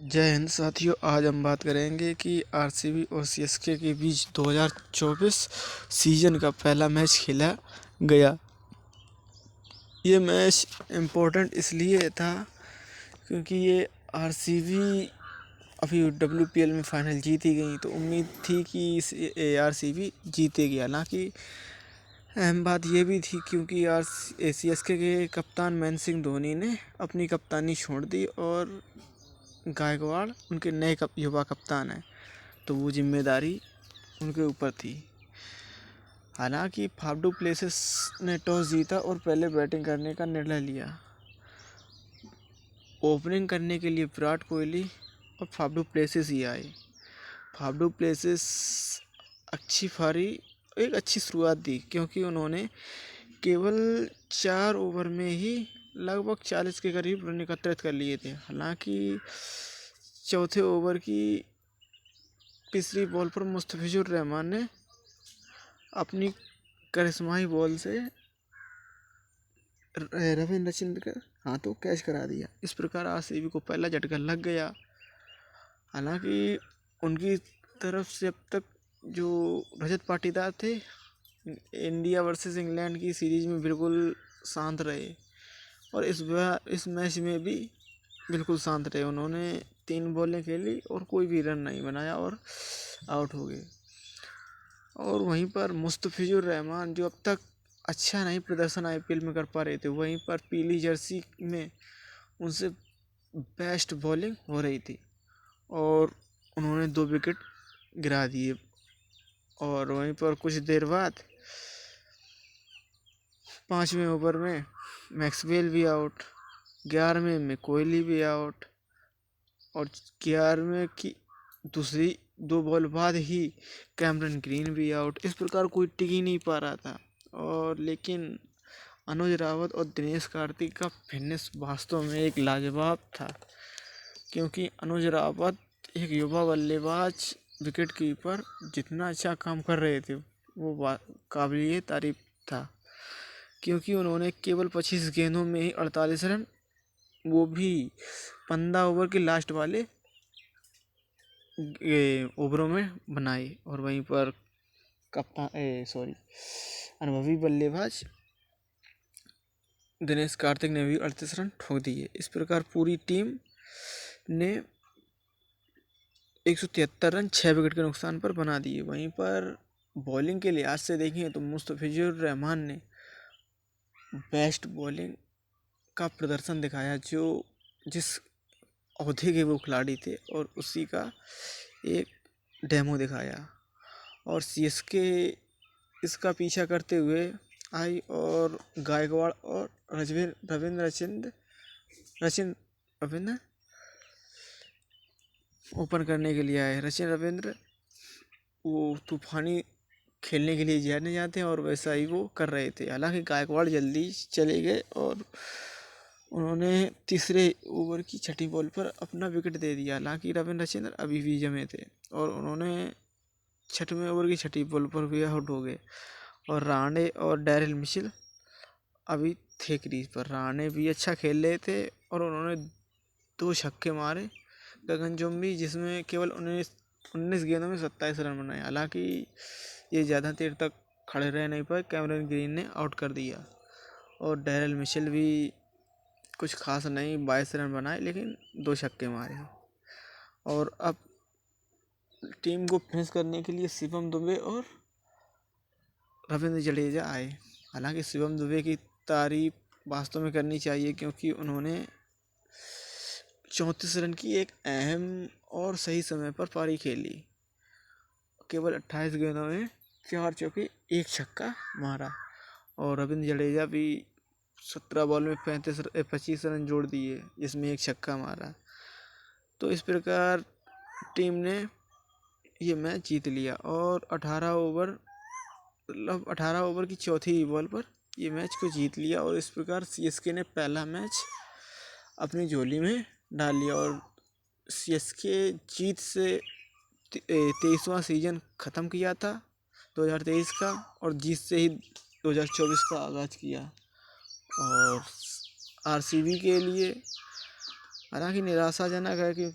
जय हिंद साथियों। आज हम बात करेंगे कि आरसीबी और सीएसके के बीच 2024 सीजन का पहला मैच खेला गया। ये मैच इम्पोर्टेंट इसलिए था क्योंकि ये आरसीबी अभी डब्ल्यूपीएल में फाइनल जीती गई, तो उम्मीद थी कि आरसीबी जीतेगी। हालांकि अहम बात ये भी थी क्योंकि सीएसके के कप्तान महेंद्र सिंह धोनी ने अपनी कप्तानी छोड़ दी और गायकवाड़ उनके नए युवा कप्तान हैं, तो वो जिम्मेदारी उनके ऊपर थी। हालांकि फाफ डू प्लेसिस ने टॉस जीता और पहले बैटिंग करने का निर्णय लिया। ओपनिंग करने के लिए विराट कोहली और फाफ डू प्लेसिस ही आए। फाफ डू प्लेसिस एक अच्छी शुरुआत दी क्योंकि उन्होंने केवल 4 ओवर में ही लगभग 40 के करीब रन एकत्रित कर लिए थे। हालांकि चौथे ओवर की तीसरी बॉल पर मुस्तफिजुर रहमान ने अपनी करिश्माई बॉल से रविंद्र रचिंद्र के हाथों कैच करा दिया। इस प्रकार आरसीबी को पहला झटका लग गया। हालांकि उनकी तरफ से अब तक जो रजत पाटीदार थे, इंडिया वर्सेस इंग्लैंड की सीरीज में बिल्कुल शांत रहे और इस मैच में भी बिल्कुल शांत रहे। उन्होंने 3 बॉलें खेली और कोई भी रन नहीं बनाया और आउट हो गए। और वहीं पर मुस्तफिजुर रहमान जो अब तक अच्छा नहीं प्रदर्शन आईपीएल में कर पा रहे थे, वहीं पर पीली जर्सी में उनसे बेस्ट बॉलिंग हो रही थी और उन्होंने 2 विकेट गिरा दिए। और वहीं पर कुछ देर बाद 5वें ओवर में मैक्सवेल भी आउट, 11वें में कोहली भी आउट और 11वें की दूसरी 2 बॉल बाद ही कैमरन ग्रीन भी आउट। इस प्रकार कोई टिक ही नहीं पा रहा था। और लेकिन अनुज रावत और दिनेश कार्तिक का फिटनेस वास्तव में एक लाजवाब था क्योंकि अनुज रावत एक युवा बल्लेबाज विकेट कीपर जितना अच्छा काम कर रहे थे वो काबिलिए तारीफ था क्योंकि उन्होंने केवल 25 गेंदों में ही 48 रन, वो भी 15 ओवर के लास्ट वाले ओवरों में बनाए। और वहीं पर अनुभवी बल्लेबाज दिनेश कार्तिक ने भी 38 रन ठोक दिए। इस प्रकार पूरी टीम ने 173 रन 6 विकेट के नुकसान पर बना दिए। वहीं पर बॉलिंग के लिहाज से देखें तो मुस्तफिजुर रहमान ने बेस्ट बॉलिंग का प्रदर्शन दिखाया, जो जिस ओहदे के वो खिलाड़ी थे और उसी का एक डेमो दिखाया। और सीएसके इसका पीछा करते हुए आई और गायकवाड़ और रविंद्र ओपन करने के लिए आए। रविंद्र वो तूफानी खेलने के लिए जाने जाते हैं और वैसा ही वो कर रहे थे। हालांकि गायकवाड़ जल्दी चले गए और उन्होंने तीसरे ओवर की 6ठी बॉल पर अपना विकेट दे दिया। हालांकि रविंद्र अभी भी जमे थे और उन्होंने 6वें ओवर की 6ठी बॉल पर भी आउट हो गए। और राणे और डैरिल मिशेल अभी थे क्रीज पर। राणे भी अच्छा खेल रहे थे और उन्होंने 2 छक्के मारे गगनचुंबी, जिसमें केवल 19 गेंदों में 27 रन बनाए। हालांकि ये ज़्यादा देर तक खड़े रह नहीं पाए, कैमरन ग्रीन ने आउट कर दिया। और डैरिल मिशेल भी कुछ खास नहीं, 22 रन बनाए लेकिन 2 छक्के मारे। और अब टीम को फिनिश करने के लिए शिवम दुबे और रविंद्र जडेजा आए। हालांकि शिवम दुबे की तारीफ वास्तव में करनी चाहिए क्योंकि उन्होंने 34 रन की एक अहम और सही समय पर पारी खेली। केवल 28 गेंदों में 4 चौके 1 छक्का मारा। और रविंद्र जडेजा भी 17 बॉल में 25 रन जोड़ दिए, जिसमें 1 छक्का मारा। तो इस प्रकार टीम ने ये मैच जीत लिया और 18 ओवर की चौथी बॉल पर ये मैच को जीत लिया। और इस प्रकार सीएसके ने पहला मैच अपनी झोली में डाल लिया और सीएसके जीत से 23वां सीजन ख़त्म किया था 2023 का और जीत से ही 2024 का आगाज़ किया। और आरसीबी के लिए हालांकि निराशाजनक है कि